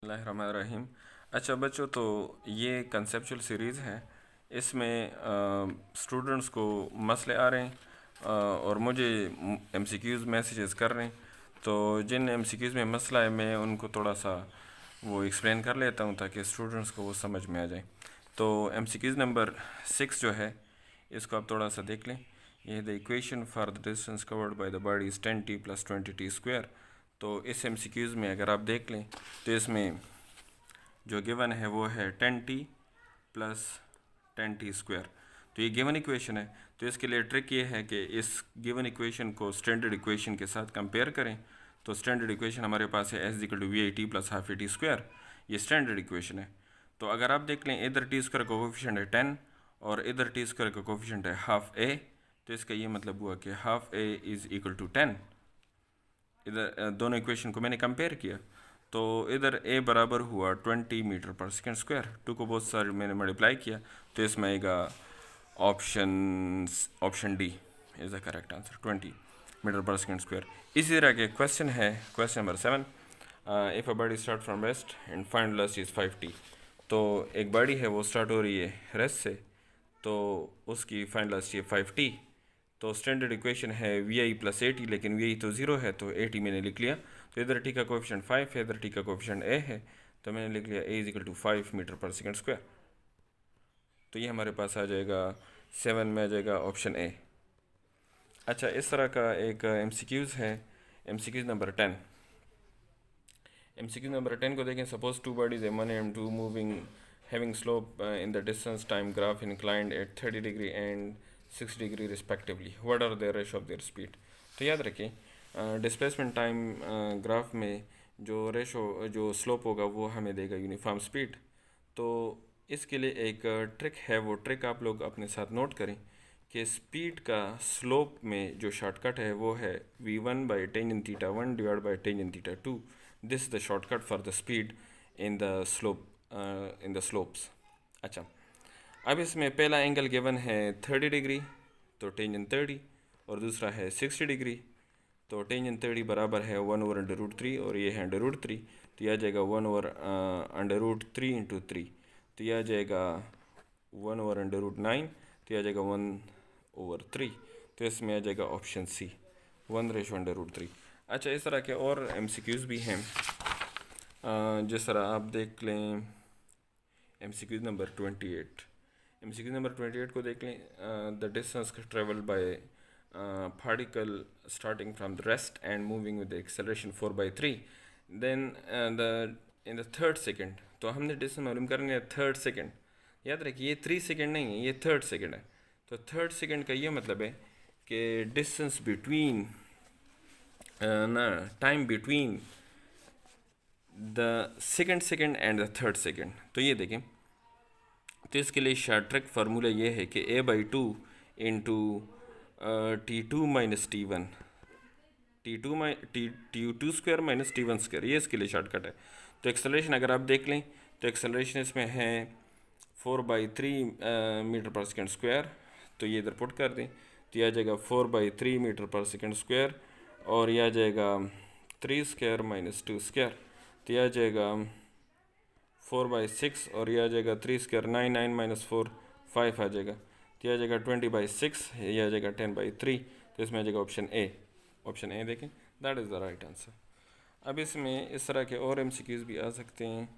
बिस्मिल्लाहिर्रहमानिर्रहीम। अच्छा बच्चों, तो ये कंसेप्चुअल सीरीज़ है। इसमें स्टूडेंट्स को मसले आ रहे हैं और मुझे एमसीक्यूज़ मैसेजेस कर रहे हैं। तो जिन एमसीक्यूज़ में मसला है मैं उनको थोड़ा सा वो एक्सप्लेन कर लेता हूँ ताकि स्टूडेंट्स को वो समझ में आ जाए। तो एमसीक्यूज़ नंबर 6 जो है इसको आप थोड़ा सा देख लें। ये the equation for the distance covered by the body is 10t + 20t square. तो इस एमसीक्यूज़ में अगर आप देख लें तो इसमें जो गिवन है वो है 10t + 10t स्क्वायर। तो ये गिवन इक्वेशन है। तो इसके लिए ट्रिक ये है कि इस गिवन इक्वेशन को स्टैंडर्ड इक्वेशन के साथ कंपेयर करें। तो स्टैंडर्ड इक्वेशन हमारे पास है s = v/t + ½ स्क्वायर। ये स्टैंडर्ड इक्वेशन है। तो अगर आप देख लें इधर टी स्क्वायर का कोफिशिएंट है 10 और इधर टी स्क्वायर का कोफिशिएंट है ½ a। तो इसका ये मतलब हुआ कि ½ a = 10। इधर दोनों इक्वेशन को मैंने कंपेयर किया तो इधर a बराबर हुआ 20 metre per second square. To को बहुत सारे मैंने मल्टीप्लाई किया तो इसमें आएगा option D is the correct answer, 20 metre per second square. इसी तरह के क्वेश्चन है question number 7। If a body start from rest and find velocity is 5t। तो एक बॉडी है वो स्टार्ट हो रही है रेस्ट से, तो उसकी फाइंड वेलोसिटी है 5t। तो स्टैंडर्ड इक्वेशन है vi + at, लेकिन vi तो 0 है तो at मैंने लिख लिया। तो इधर t का कोफिशिएंट 5 है, इधर t का कोफिशिएंट a है, तो मैंने लिख लिया a = 5 metre per second square. तो ये हमारे पास आ जाएगा 7 में आ जाएगा ऑप्शन ए। अच्छा, इस तरह का एक एमसीक्यूज़ है, एमसीक्यूज़ नंबर 10। एमसीक्यूज़ नंबर 10 को देखें। Suppose two bodies m1 and m2 moving having slope in the distance time graph inclined at 30 degree and 6 degree respectively, what are the ratio of their speed. तो याद रखें displacement time graph में जो slope होगा वो हमें देगा uniform speed. तो इसके लिए एक ट्रिक है, वो ट्रिक आप लोग अपने साथ नोट करें कि स्पीड का स्लोप में जो शॉर्टकट है वो है v1/tan θ1 / tan θ2। This is the shortcut for the speed in the slopes. अच्छा, अब इसमें पहला एंगल गिवन है 30 डिग्री, तो tan 30, और दूसरा है 60 डिग्री, तो tan 30 बराबर है 1/√3 और ये है √3। तो यह आ जाएगा 1/√3 × 3, तो यह आ जाएगा 1/√9, तो यह आ जाएगा 1/3। तो इसमें आ जाएगा ऑप्शन सी, 1/√3। अच्छा, इस तरह के और एमसीक्यूज़ भी हैं। जिस तरह आप देख लें एमसीक्यूज़ नंबर 28। एमसीक्यूज़ नंबर 28 को देख लें। The distance travel by particle starting from the rest and moving with the acceleration 4/3, then in the third second। तो हमने डिस्टेंस मालूम करनी है थर्ड सेकंड। याद रखिए ये 3 सेकंड नहीं है, ये थर्ड सेकंड है। तो थर्ड सेकंड का ये मतलब है कि distance between time between the second and the third second. तो ये देखें, तो इसके लिए शॉर्ट ट्रिक फार्मूला ये है कि a/2 × t2 - t1, t2 square - t1 square, ये इसके लिए शॉर्टकट है। तो एक्सेलरेशन अगर आप देख लें तो एक्सेलरेशन इसमें है 4/3 मीटर पर सेकेंड स्क्वायर। तो ये इधर पुट कर दें तो यह आ जाएगा 4/3 मीटर पर सेकेंड स्क्वायर, और यह आ जाएगा 3 स्क्वायर - 2 स्क्वायर। तो यह आ जाएगा 4/6, और यह आ जाएगा 3 स्क्वायर 9 - 4 5 आ जाएगा। तो यह आ जाएगा 20/6, यह आ जाएगा 10/3। तो इसमें आ जाएगा ऑप्शन ए। ऑप्शन ए देखें, that is the right answer. अब इसमें इस तरह के और एमसीक्यूज़ भी आ सकते हैं।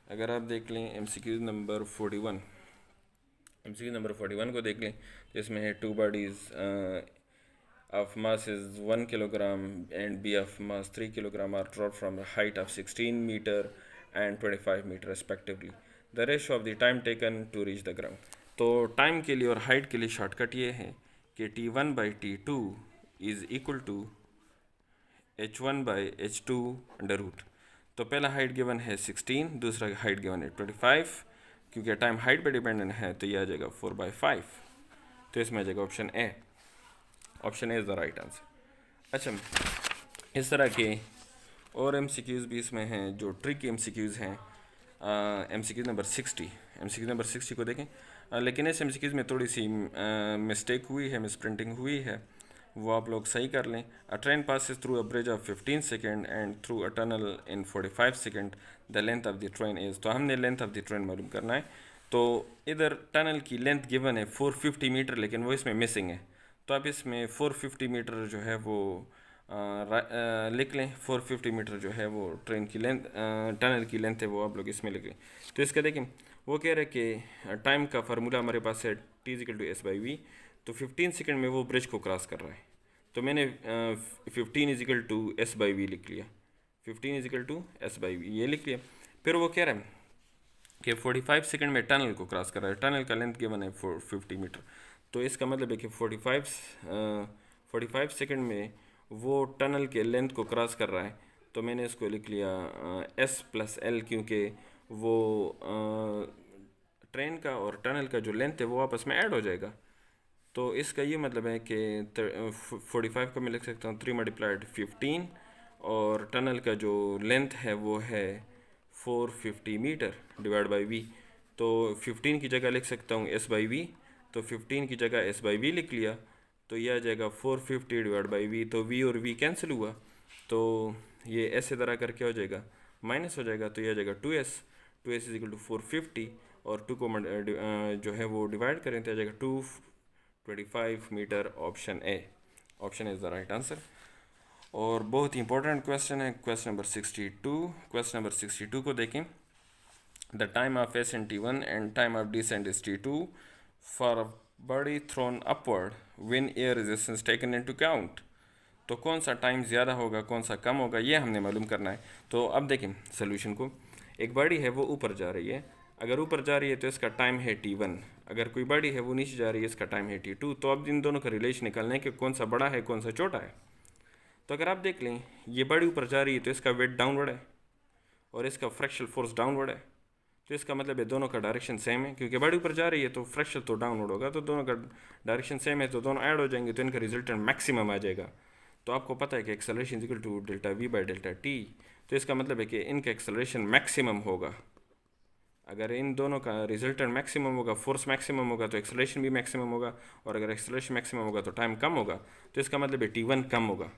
अगर आप देख लें एमसीक्यूज़ नंबर 41, एमसीक्यूज़ नंबर 41 को देख लें तो इसमें है to bodies of mass is 1 kilogram and b of mass 3 kilogram are dropped from a height of 16 meter and 25 meter respectively. The ratio of the time taken to reach the ground. तो time के लिए और height के लिए shortcut ये है कि t1/t2 is equal to h1/h2 under root. तो पहला हाइट गिवन है 16, दूसरा हाइट गिवन है 25। क्योंकि टाइम हाइट पे डिपेंडेंट है तो ये आ जाएगा 4/5। तो इसमें आ जाएगा option A. Option A is the right answer. अच्छा, इस तरह के और एमसीक्यूज़ भी इसमें हैं जो ट्रिक एमसीक्यूज़ हैं। एमसीक्यूज़ नंबर 60, एमसीक्यूज़ नंबर 60 को देखें। लेकिन इस एमसीक्यूज़ में थोड़ी सी मिस्टेक हुई है, मिसप्रिंटिंग हुई है। वो आप लोग सही कर लें। अ train passes through a bridge of 15 second and through a tunnel in 45 second, the length of the train is. तो हमने लेंथ ऑफ द ट्रेन मालूम करना है। तो इधर टनल की लेंथ गिवन है 450 मीटर, लेकिन वो इसमें मिसिंग है। तो आप इसमें 450 मीटर जो है वो लिख लें। 450 मीटर जो है वो ट्रेन की लेंथ, टनल की लेंथ है, वो आप लोग इसमें लिख लें। तो इसका देखें, वो कह रहे हैं कि टाइम का फार्मूला हमारे पास है T=S/V। तो 15 सेकंड में वो ब्रिज को क्रॉस कर रहा है। तो मैंने 15 = S/V लिख लिया। 15 = S/V ये लिख लिया। फिर वो कह रहा है कि 45 सेकंड में टनल को क्रॉस कर रहा है। टनल का लेंथ गिवन है 450 मीटर। तो इसका मतलब है कि 45 सेकंड में वो टनल के लेंथ को क्रॉस कर रहा है। तो मैंने इसको लिख लिया S+L, क्योंकि वो ट्रेन का और टनल का जो लेंथ है वो आपस में ऐड हो जाएगा। तो इसका ये मतलब है कि 45 का मैं लिख सकता हूँ 3 × 15, और टनल का जो लेंथ है वो है 450 मीटर डिवाइड बाई V। तो 15 की जगह लिख सकता हूँ S/V। तो 15 की जगह S/V लिख लिया, तो ये आ जाएगा 450 डिवाइड बाई V। तो V और V कैंसिल हुआ, तो ये S इधर आकर क्या हो जाएगा, माइनस हो जाएगा। तो ये आ जाएगा 2S। 2S = 450, और 2 को जो है वो डिवाइड करें तो आ जाएगा 225 metre. Option A, option is the right answer. और बहुत ही इंपॉर्टेंट क्वेश्चन है, क्वेश्चन नंबर 62। क्वेश्चन नंबर 62 को देखें। The time of ascent T1 and time of descent is T2 for a body thrown upward when air resistance taken into count। तो कौन सा time ज़्यादा होगा, कौन सा कम होगा, ये हमने मालूम करना है। तो अब देखें सोल्यूशन को। एक बॉडी है वो ऊपर जा रही है, अगर ऊपर जा रही है तो इसका टाइम है T1। अगर कोई बॉडी है वो नीचे जा रही है, इसका टाइम है T2। तो अब इन दोनों का रिलेशन निकालना है कि कौन सा बड़ा है कौन सा छोटा है। तो अगर आप देख लें, ये बॉडी ऊपर जा रही है तो इसका वेट डाउनवर्ड है और इसका फ्रैक्शनल फोर्स डाउनवर्ड है। तो इसका मतलब है दोनों का डायरेक्शन सेम है, क्योंकि बॉडी ऊपर जा रही है तो फ्रैक्शनल तो डाउनवर्ड होगा, तो दोनों का डायरेक्शन सेम है, तो दोनों ऐड हो जाएंगे, तो इनका रिजल्टेंट मैक्सिमम आ जाएगा। तो आपको पता है कि एक्सेलरेशन = ΔV/ΔT। तो इसका मतलब है कि इनका एक्सेलरेशन मैक्सिमम होगा। अगर इन दोनों का रिजल्टेंट मैक्सिमम होगा, फोर्स मैक्सिमम होगा, तो एक्सेलरेशन भी मैक्सिमम होगा, और अगर एक्सेलरेशन मैक्सिमम होगा तो टाइम कम होगा। तो इसका मतलब है T1 कम होगा।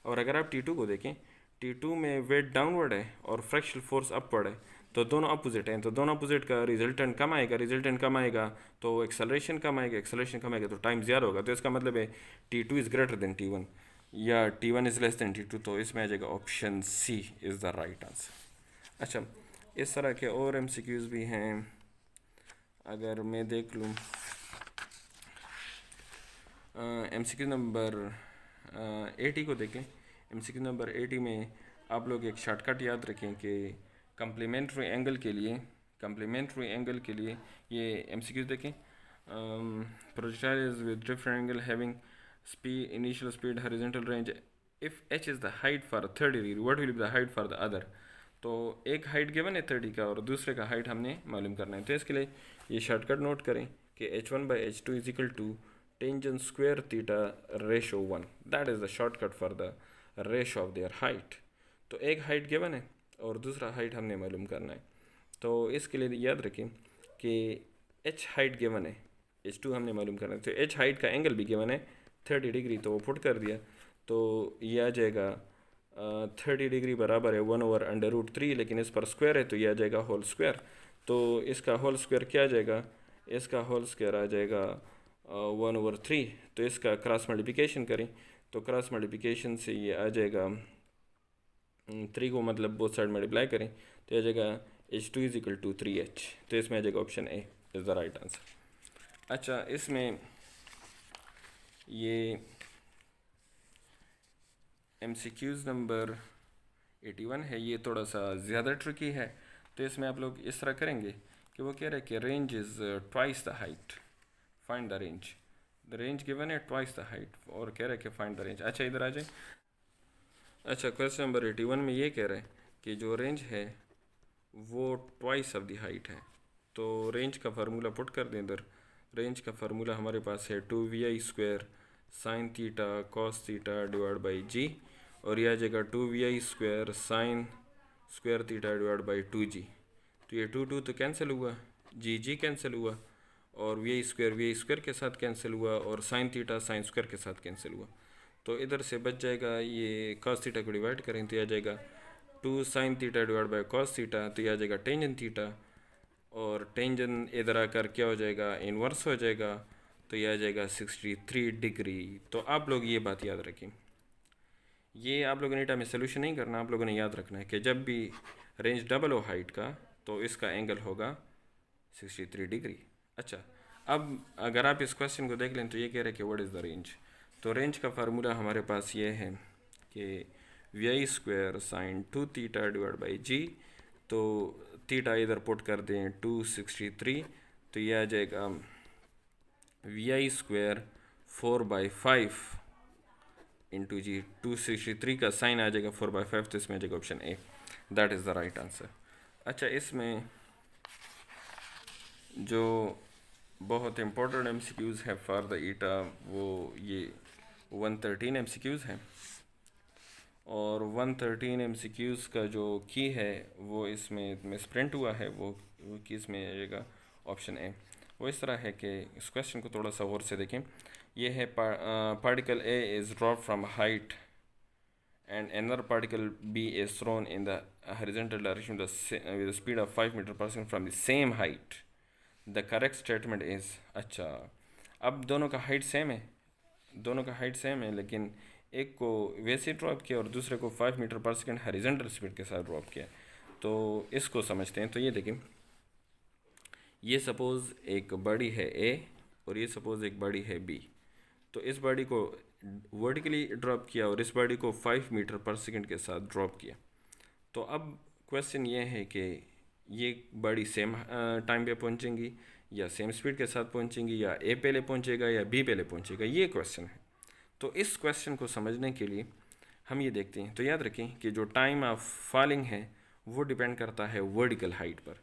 और अगर आप T2 को देखें, T2 में वेट डाउनवर्ड है और फ्रैक्शनल फोर्स अपवर्ड है, तो दोनों अपोजिट हैं, तो दोनों अपोजिट का रिजल्टेंट कम आएगा। रिजल्टेंट कम आएगा तो एक्सेलरेशन कम आएगा, एक्सेलरेशन कम आएगा तो टाइम ज़्यादा होगा। तो इसका मतलब है T2 is greater than T1 या T1 is less than T2। तो इसमें आ जाएगा option C is the right answer. अच्छा, इस तरह के और MCQs भी हैं। अगर मैं देख लूँ MCQ नंबर 80 को देखें। MCQ नंबर 80 में आप लोग एक शॉर्टकट याद रखें कि कम्प्लीमेंट्री एंगल के लिए ये MCQ देखें। Projectile is with different angle having speed, initial speed, horizontal range, if h is the height for 30 degree, what will be the height for the other। तो एक हाइट गिवन है 30 का और दूसरे का हाइट हमने मालूम करना है। तो इसके लिए ये शॉर्टकट नोट करें कि h1/h2 = tangent square theta ratio 1। That is the shortcut for the ratio of their height. तो एक हाइट गिवन है और दूसरा हाइट हमने मालूम करना है। तो इसके लिए याद रखें कि h हाइट गिवन है, h2 हमने मालूम करना है। तो h हाइट का एंगल भी गिवन है 30 डिग्री, तो वो पुट कर दिया, तो ये आ जाएगा 30 डिग्री बराबर है 1/√3, लेकिन इस पर स्क्वायर है तो ये आ जाएगा होल स्क्वायर। तो इसका होल स्क्वायर क्या आ जाएगा, इसका होल स्क्वायर आ जाएगा 1/3। तो इसका क्रॉस मल्टीप्लिकेशन करें, तो क्रॉस मल्टीप्लिकेशन से ये आ जाएगा 3 को मतलब बोथ साइड मल्टीप्लाई करें तो आ जाएगा h2 = 3h। तो इसमें आ जाएगा option A is the right answer. अच्छा, इसमें ये MCQs नंबर 81 है, ये थोड़ा सा ज़्यादा ट्रिकी है। तो इसमें आप लोग इस तरह करेंगे कि वो कह रहे हैं कि range is twice the height, find the range. The range given है ट्वाइस द हाइट और कह रहे हैं कि फाइंड द रेंज। अच्छा, इधर आ जाए। अच्छा, क्वेश्चन नंबर 81 में ये कह रहे हैं कि जो रेंज है वो ट्वाइस ऑफ द हाइट है। तो रेंज का फार्मूला पुट कर दें इधर। रेंज का फार्मूला हमारे पास है 2VI² sin theta cos theta divide by G, और यह आ जाएगा 2VI² sin square theta divide by 2G। तो ये 2 तो कैंसिल हुआ, जी कैंसिल हुआ, और VI² के साथ कैंसिल हुआ, और sin थीटा sin स्क्वायर के साथ कैंसिल हुआ। तो इधर से बच जाएगा, ये cos थीटा को डिवाइड करें तो यह आ जाएगा 2 sin theta divide by cos theta, तो यह आ जाएगा टेंजन थीटा, और टेंजन इधर आकर क्या हो जाएगा, इन्वर्स हो जाएगा, तो यह आ जाएगा 63 डिग्री। तो आप लोग ये बात याद रखें, ये आप लोगों ने टाइम में सोल्यूशन नहीं करना, आप लोगों ने याद रखना है कि जब भी रेंज डबल हो हाइट का तो इसका एंगल होगा 63 डिग्री। अच्छा, अब अगर आप इस क्वेश्चन को देख लें तो ये कह रहे हैं कि व्हाट इज़ द रेंज। तो रेंज का फार्मूला हमारे पास ये है कि V square sine 2 theta divide by G, तो थीटा इधर पुट कर दें 263, तो ये आ जाएगा वी स्क्वायर 4/5 इंटू जी, 263 का साइन आ जाएगा 4/5, तो इसमें आ जाएगा option A, that is the right answer. अच्छा, इसमें जो बहुत इंपॉर्टेंट MCQs है फॉर द ईटा, वो ये 113 MCQs हैं, और 113 MCQs का जो की है वो इसमें मिसप्रिंट हुआ है, वो की इसमें आएगा ऑप्शन ए। वो इस तरह है कि इस क्वेश्चन को थोड़ा सा और से देखें। ये है particle A is drop from height and another particle B is thrown in the horizontal direction with a speed of 5 meter per second from the same height. The correct statement is, अच्छा, अब दोनों का height same है, दोनों का height same है, लेकिन एक को वैसे ड्रॉप किया और दूसरे को 5 मीटर पर सेकंड हॉरिजॉन्टल स्पीड के साथ ड्रॉप किया। तो इसको समझते हैं। तो ये देखिए, ये सपोज़ एक बॉडी है A और ये सपोज़ एक बॉडी है B। तो इस बॉडी को वर्टिकली ड्रॉप किया और इस बॉडी को 5 मीटर पर सेकंड के साथ ड्रॉप किया। तो अब क्वेश्चन ये है कि ये बॉडी सेम टाइम पे पहुंचेंगी या सेम स्पीड के साथ पहुंचेंगी, या ए पहले पहुंचेगा या बी पहले पहुंचेगा, ये क्वेश्चन है। तो इस क्वेश्चन को समझने के लिए हम ये देखते हैं। तो याद रखें कि जो टाइम ऑफ फॉलिंग है वो डिपेंड करता है वर्टिकल हाइट पर,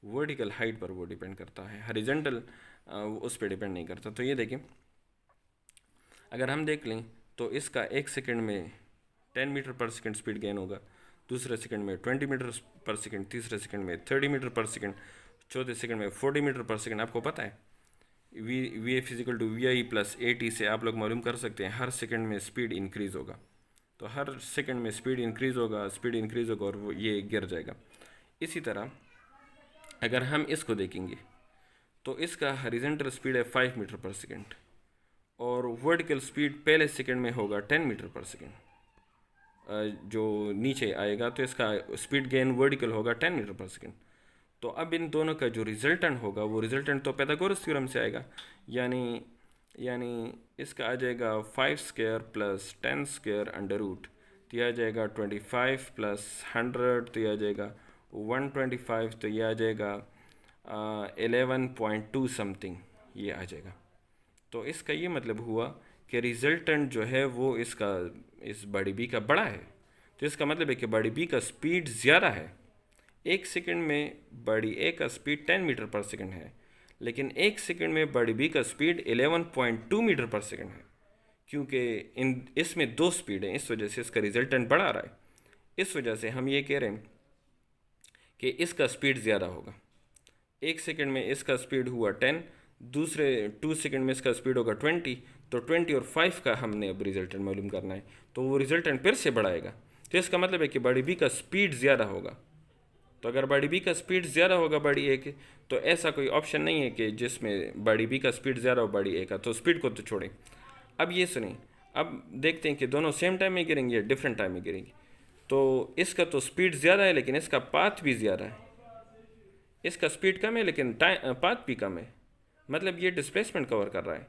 वर्टिकल हाइट पर वो डिपेंड करता है, हॉरिजॉन्टल उस पर डिपेंड नहीं करता। तो ये देखें, अगर हम देख लें तो इसका एक सेकंड में 10 मीटर पर सेकंड स्पीड गेन होगा, दूसरे सेकंड में 20 मीटर पर सेकंड, तीसरे सेकंड में 30 मीटर पर सेकंड, चौथे सेकंड में 40 मीटर पर सेकंड। आपको पता है V F physical to V I plus A T से आप लोग मालूम कर सकते हैं हर सेकंड में स्पीड इंक्रीज़ होगा। तो हर सेकंड में स्पीड इंक्रीज़ होगा, स्पीड इंक्रीज़ होगा और वो ये गिर जाएगा। इसी तरह अगर हम इसको देखेंगे तो इसका हॉरिजॉन्टल स्पीड है 5 मीटर पर सेकंड और वर्टिकल स्पीड पहले सेकंड में होगा 10 मीटर पर सेकंड, जो नीचे आएगा तो इसका स्पीड गेन वर्टिकल होगा 10 मीटर पर सेकंड। तो अब इन दोनों का जो रिजल्टेंट होगा वो रिजल्टेंट तो पाइथागोरस थ्योरम से आएगा, यानी इसका आ जाएगा 5 square plus 10 square under root, तो यह आ जाएगा 25 प्लस 100, तो यह आ जाएगा 125, तो यह आ जाएगा 11.2 समथिंग, ये आ जाएगा। तो इसका ये मतलब हुआ कि रिजल्टेंट जो है वो इसका इस बॉडी बी का बड़ा है। तो इसका मतलब है कि बॉडी बी का स्पीड ज़्यादा है। एक सेकंड में बॉडी ए का स्पीड 10 मीटर पर सेकंड है, लेकिन एक सेकंड में बॉडी बी का स्पीड 11.2 मीटर पर सेकंड है, क्योंकि इसमें दो स्पीड हैं, इस वजह से इसका रिजल्टेंट बड़ा आ रहा है। इस वजह से हम ये कह रहे हैं कि इसका स्पीड ज़्यादा होगा। एक सेकंड में इसका स्पीड हुआ 10, दूसरे 2 सेकंड में इसका स्पीड होगा 20, तो 20 और 5 का हमने अब रिजल्टेंट मालूम करना है, तो वो रिजल्टेंट फिर से बढ़ाएगा। तो इसका मतलब है कि बॉडी बी का स्पीड ज़्यादा होगा। तो अगर बॉडी बी का स्पीड ज़्यादा होगा बॉडी ए के, तो ऐसा कोई ऑप्शन नहीं है कि जिसमें बॉडी बी का स्पीड ज़्यादा हो बॉडी ए का, तो स्पीड को तो छोड़ें। अब ये सुनिए, अब देखते हैं कि दोनों सेम टाइम में गिरेंगे या डिफरेंट टाइम में गिरेंगे। तो इसका तो स्पीड ज़्यादा है लेकिन इसका पाथ भी ज़्यादा है, इसका स्पीड कम है लेकिन पाथ भी कम है, मतलब ये डिस्प्लेसमेंट कवर कर रहा है।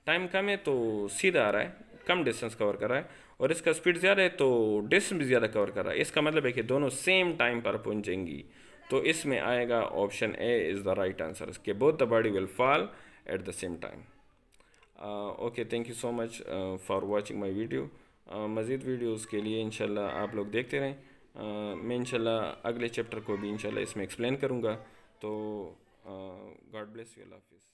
टाइम कम है तो सीधा आ रहा है, कम डिस्टेंस कवर कर रहा है, और इसका स्पीड ज़्यादा है तो डिस्टेंस भी ज़्यादा कवर कर रहा है। इसका मतलब है कि दोनों सेम टाइम पर पहुंचेंगी। तो इसमें आएगा option A is the right answer, कि both the body will fall at the same time. Okay, thank you so much for watching my video. मज़ीद वीडियोज़ के लिए इंशाल्लाह आप लोग देखते रहें। मैं इंशाल्लाह अगले चैप्टर को भी इंशाल्लाह इसमें एक्सप्लेन करूँगा। तो गॉड ब्लेस यू, अल्लाह हाफिज़।